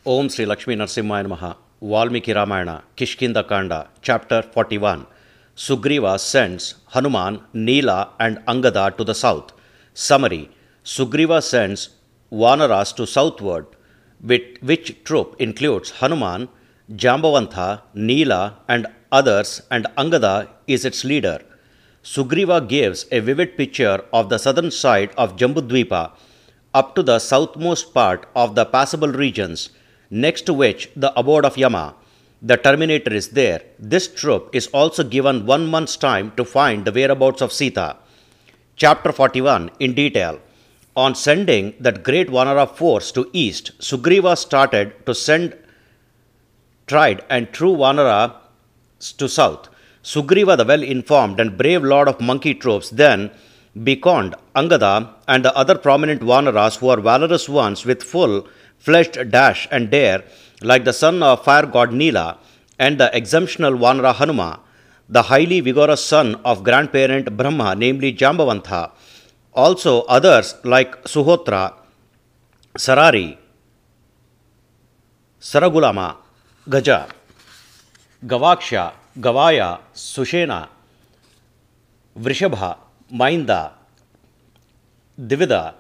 Om Sri Lakshmi Narsimhaya Namaha. Valmiki Ramayana, Kishkinda Kanda, Chapter 41. Sugriva sends Hanuman, Neela and Angada to the south. Summary. Sugriva sends Vanaras to southward, which troop includes Hanuman, Jambavantha, Neela and others, and Angada is its leader. Sugriva gives a vivid picture of the southern side of Jambudvipa up to the southmost part of the passable regions, next to which the abode of Yama, the terminator, is there. This troop is also given 1 month's time to find the whereabouts of Sita. Chapter 41 in detail. On sending that great Vanara force to east, Sugriva started to send tried and true Vanara to south. Sugriva, the well-informed and brave lord of monkey troops, then beckoned Angada and the other prominent Vanaras who are valorous ones with full-fledged dash and dare, like the son of fire god Neela and the exemptional Vanara Hanuma, the highly vigorous son of grandparent Brahma, namely Jambavantha. Also others like Suhotra, Sarari, Saragulama, Gaja, Gavaksha, Gavaya, Sushena, Vrishabha, Mainda, Divida,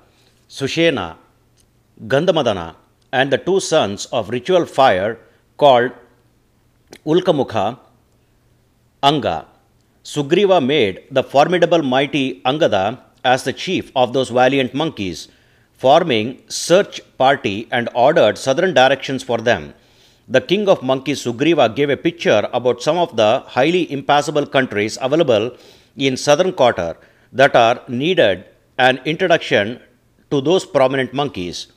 Sushena, Gandhamadana, and the two sons of ritual fire called Ulkamukha, Anga. Sugriva made the formidable mighty Angada as the chief of those valiant monkeys, forming search party and ordered southern directions for them. The king of monkeys Sugriva gave a picture about some of the highly impassable countries available in southern quarter that are needed an introduction to those prominent monkeys.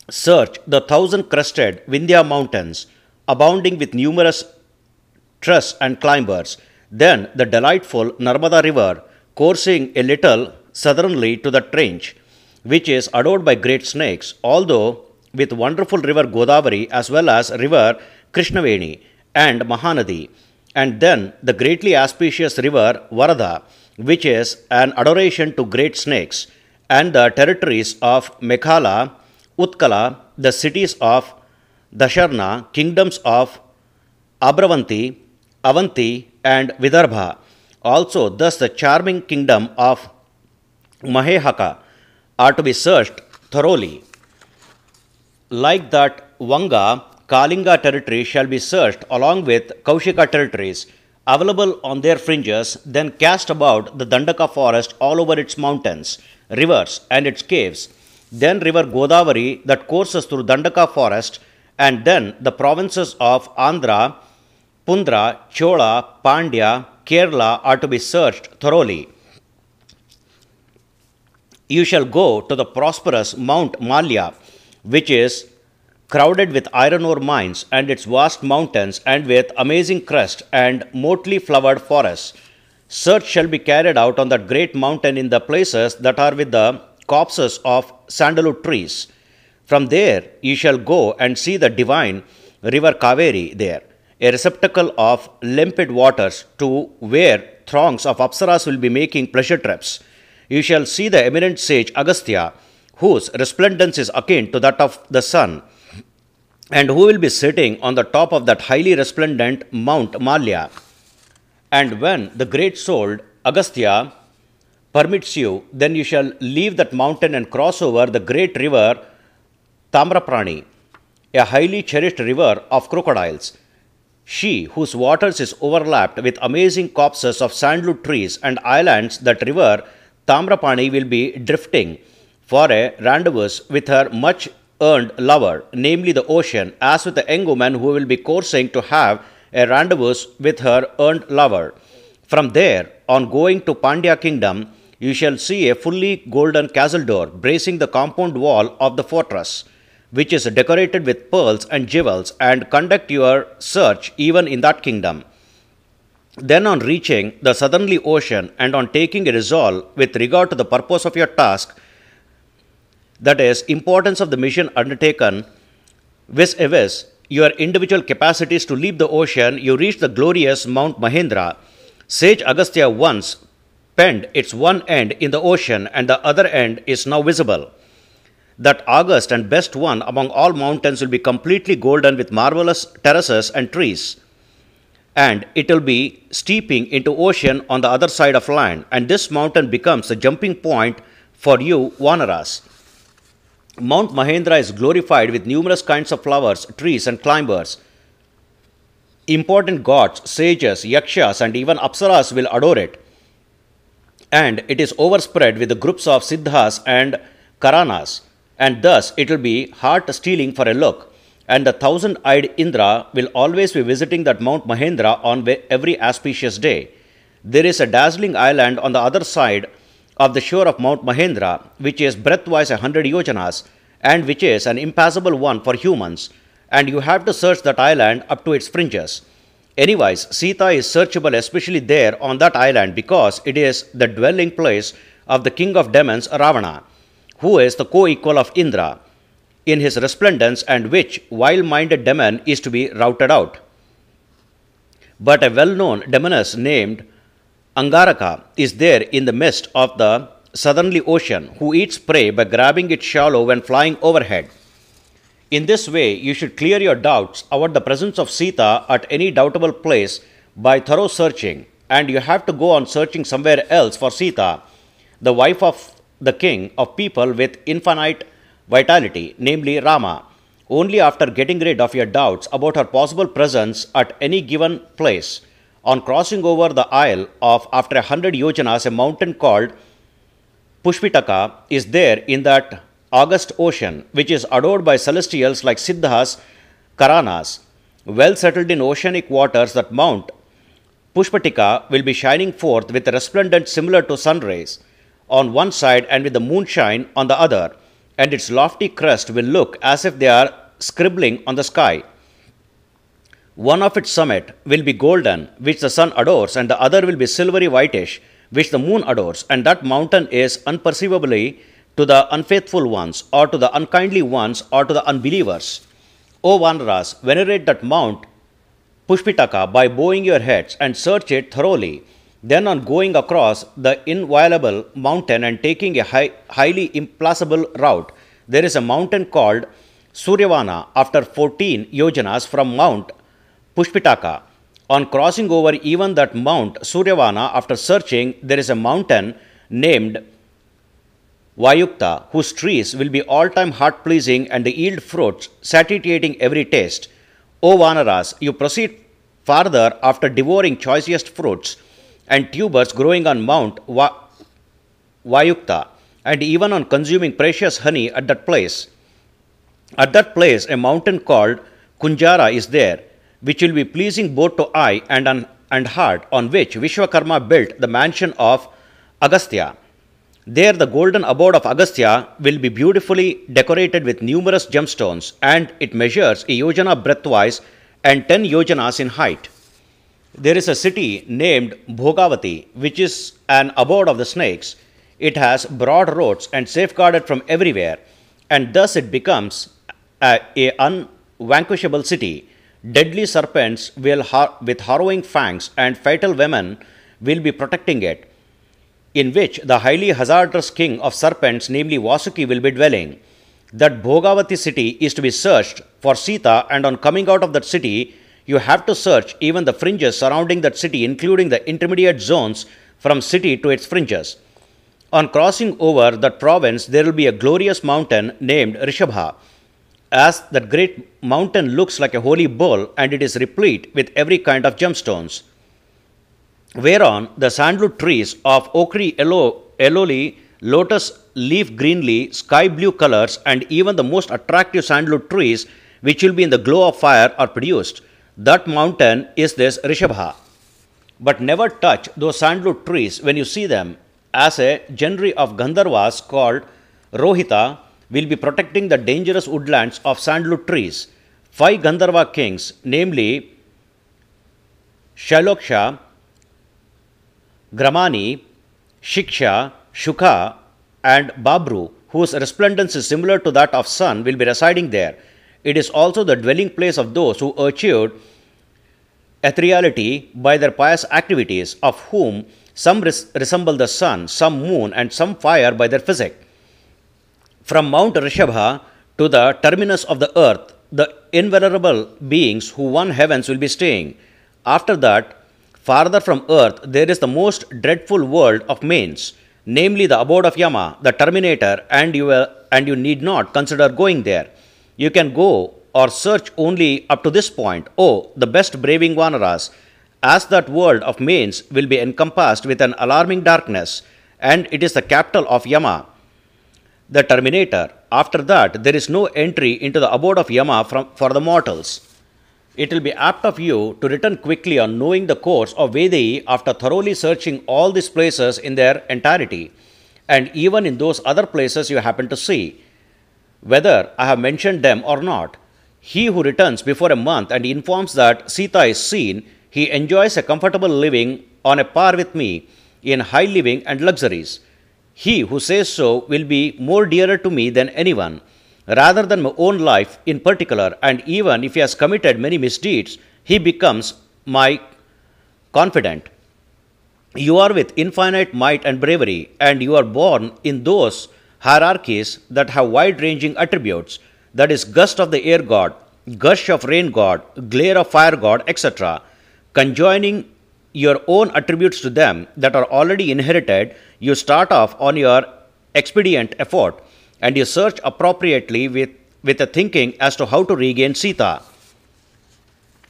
Search the 1,000-crested Vindhya mountains, abounding with numerous trusts and climbers. Then the delightful Narmada river, coursing a little southerly to the trench, which is adored by great snakes, although with wonderful river Godavari as well as river Krishnaveni and Mahanadi, and then the greatly auspicious river Varada, which is an adoration to great snakes, and the territories of Mekhala, Utkala, the cities of Dasharna, kingdoms of Abravanti, Avanti, and Vidarbha. Also, thus the charming kingdom of Mahehaka are to be searched thoroughly. Like that, Vanga, Kalinga territory shall be searched along with Kaushika territories available on their fringes, then cast about the Dandaka forest all over its mountains, rivers, and its caves. Then river Godavari that courses through Dandaka forest, and then the provinces of Andhra, Pundra, Chola, Pandya, Kerala are to be searched thoroughly. You shall go to the prosperous Mount Malya, which is crowded with iron ore mines and its vast mountains, and with amazing crest and motley flowered forests. Search shall be carried out on that great mountain in the places that are with the copses of sandalwood trees. From there you shall go and see the divine river Kaveri there, a receptacle of limpid waters to where throngs of Apsaras will be making pleasure trips. You shall see the eminent sage Agastya, whose resplendence is akin to that of the sun, and who will be sitting on the top of that highly resplendent Mount Malya. And when the great souled Agastya permits you, then you shall leave that mountain and cross over the great river Tamraprani, a highly cherished river of crocodiles. She, whose waters is overlapped with amazing copses of sandalwood trees and islands, that river Tamraprani will be drifting for a rendezvous with her much earned lover, namely the ocean, as with a young woman who will be coursing to have a rendezvous with her earned lover. From there, on going to Pandya kingdom, you shall see a fully golden castle door bracing the compound wall of the fortress, which is decorated with pearls and jewels, and conduct your search even in that kingdom. Then on reaching the southerly ocean and on taking a resolve with regard to the purpose of your task, that is, importance of the mission undertaken, vis-a-vis your individual capacities to leave the ocean, you reach the glorious Mount Mahendra. Sage Agastya once penned its one end in the ocean, and the other end is now visible. That august and best one among all mountains will be completely golden with marvelous terraces and trees. And it will be steeping into ocean on the other side of land. And this mountain becomes the jumping point for you Vanaras. Mount Mahendra is glorified with numerous kinds of flowers, trees, and climbers. Important gods, sages, yakshas, and even apsaras will adore it. And it is overspread with the groups of siddhas and karanas, and thus it will be heart stealing for a look. And the thousand-eyed Indra will always be visiting that Mount Mahendra on every auspicious day. There is a dazzling island on the other side of the shore of Mount Mahendra, which is breadthwise 100 yojanas, and which is an impassable one for humans, and you have to search that island up to its fringes. Anyways, Sita is searchable especially there on that island because it is the dwelling place of the king of demons, Ravana, who is the co-equal of Indra in his resplendence, and which wild-minded demon is to be routed out. But a well-known demoness named Angaraka is there in the midst of the southerly ocean, who eats prey by grabbing its shallow when flying overhead. In this way, you should clear your doubts about the presence of Sita at any doubtable place by thorough searching, and you have to go on searching somewhere else for Sita, the wife of the king of people with infinite vitality, namely Rama, only after getting rid of your doubts about her possible presence at any given place. On crossing over the isle of after 100 yojanas, a mountain called Pushpitaka is there in that august ocean, which is adored by celestials like Siddhas, Karanas. Well settled in oceanic waters, that Mount Pushpatika will be shining forth with a resplendence similar to sun rays on one side and with the moonshine on the other, and its lofty crest will look as if they are scribbling on the sky. One of its summit will be golden, which the sun adores, and the other will be silvery whitish, which the moon adores, and that mountain is unperceivably to the unfaithful ones, or to the unkindly ones, or to the unbelievers. O Vanaras, venerate that Mount Pushpitaka by bowing your heads and search it thoroughly. Then, on going across the inviolable mountain and taking a highly impassable route, there is a mountain called Suryavana after 14 yojanas from Mount Pushpitaka. On crossing over even that Mount Suryavana, after searching, there is a mountain named Vayukta, whose trees will be all-time heart-pleasing and they yield fruits, satiating every taste. O Vanaras, you proceed farther after devouring choicest fruits and tubers growing on Mount Vayukta, and even on consuming precious honey at that place. At that place, a mountain called Kunjara is there, which will be pleasing both to eye and heart, on which Vishwakarma built the mansion of Agastya. There, the golden abode of Agastya will be beautifully decorated with numerous gemstones, and it measures a yojana breadthwise and 10 yojanas in height. There is a city named Bhogavati, which is an abode of the snakes. It has broad roads and safeguarded from everywhere, and thus it becomes a unvanquishable city. Deadly serpents with harrowing fangs and fatal venom will be protecting it, in which the highly hazardous king of serpents, namely Vasuki, will be dwelling. That Bhogavati city is to be searched for Sita, and on coming out of that city, you have to search even the fringes surrounding that city, including the intermediate zones from city to its fringes. On crossing over that province, there will be a glorious mountain named Rishabha, as that great mountain looks like a holy bull, and it is replete with every kind of gemstones, whereon the sandalwood trees of ochre yellowly, lotus leaf greenly, sky blue colors, and even the most attractive sandalwood trees, which will be in the glow of fire, are produced. That mountain is this Rishabha. But never touch those sandalwood trees when you see them, as a genre of Gandharvas called Rohita will be protecting the dangerous woodlands of sandalwood trees. 5 Gandharva kings, namely Shailoksha, Gramani, Shiksha, Shukha, and Babru, whose resplendence is similar to that of sun, will be residing there. It is also the dwelling place of those who achieved ethereality by their pious activities, of whom some resemble the sun, some moon, and some fire by their physic. From Mount Rishabha to the terminus of the earth, the invulnerable beings who won heavens will be staying. After that, farther from earth, there is the most dreadful world of mains, namely the abode of Yama, the terminator, and you need not consider going there. You can go or search only up to this point. Oh, the best braving Vanaras, as that world of mains will be encompassed with an alarming darkness, and it is the capital of Yama, the terminator. After that, there is no entry into the abode of Yama for the mortals. It will be apt of you to return quickly on knowing the course of Vedayi after thoroughly searching all these places in their entirety, and even in those other places you happen to see, whether I have mentioned them or not. He who returns before a month and informs that Sita is seen, he enjoys a comfortable living on a par with me in high living and luxuries. He who says so will be more dearer to me than anyone, rather than my own life in particular, and even if he has committed many misdeeds, he becomes my confidant. You are with infinite might and bravery, and you are born in those hierarchies that have wide ranging attributes, that is, gust of the air god, gush of rain god, glare of fire god, etc., conjoining your own attributes to them that are already inherited. You start off on your expedient effort, and you search appropriately with a thinking as to how to regain Sita.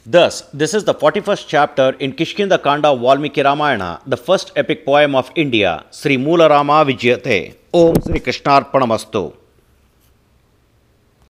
Thus, this is the 41st chapter in Kishkinda Kanda of Valmiki Ramayana, the first epic poem of India, Sri Moola Rama Vijayate. Om Sri Krishnarpanamastu.